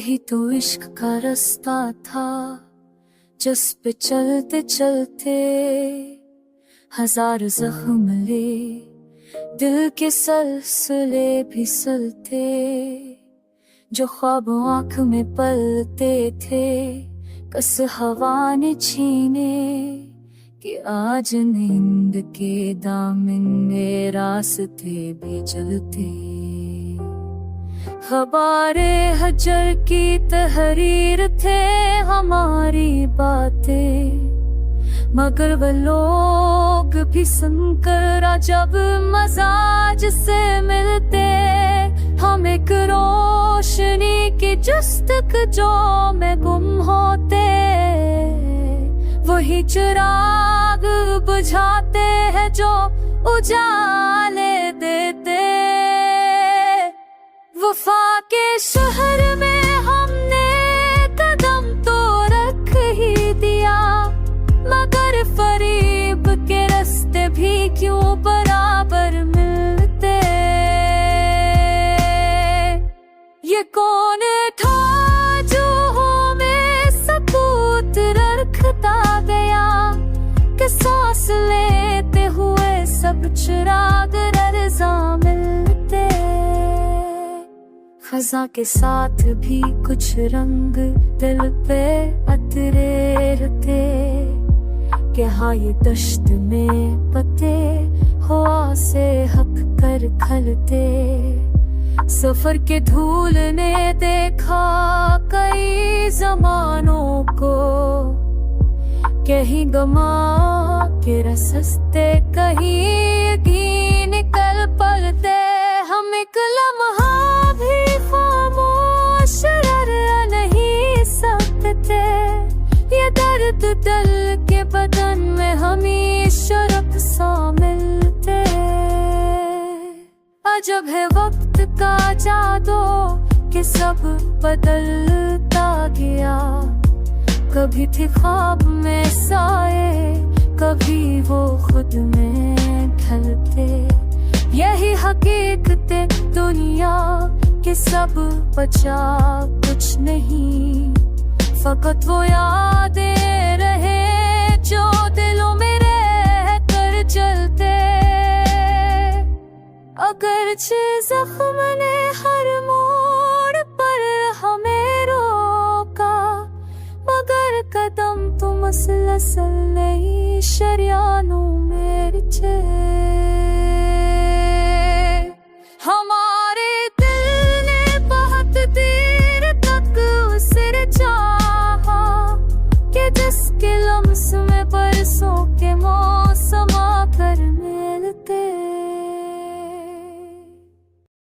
यही तो इश्क का रास्ता था, जिस पे चलते चलते हजार जख्म ले, दिल के सलसले भी सलते, जो ख्वाब आँख में पलते थे, कस हवा ने छीने कि आज नींद के दामन में रास्ते भी चलते। खबारे हजर की तहरीर थे हमारी बातें, मगर वो लोग भी सुनकर जब मजाज से मिलते, हम एक रोशनी की जस्तकजो में गुम होते, वही चिराग बुझाते हैं जो उजाले देते। वफा के शहर में हमने कदम तो रख ही दिया, मगर फरीब के रास्ते भी क्यों बराबर मिलते। ये कौन था जो हमें सबूत रखता गया, कि सांस लेते हुए सब चिराग रज़ा मिलते। खज़ां के साथ भी कुछ रंग दिल पे अतरे रहते, कि हाँ ये दश्त में पते हवा से हक कर खलते। सफर के धूल ने देखा कई जमानों को, कहीं गमा के रसते कहीं भी निकल पलते। हम एक लम्हा भी खामोश रह नहीं सकते, ये दर्द दिल के बदन में हमेशा रक्सा मिलते। अजब है वक्त का जादू कि सब बदलता गया, कभी थे ख्वाब में साए, कभी वो खुद में ढलते। यही हकीकत दुनिया के सब बचा कुछ नहीं, फकत वो यादें रहे जो दिलों में रह कर चलते। अगरचे जख्म ने हर मोड़ पर हमें रोका, मगर कदम तो मसलसल नई शरियानों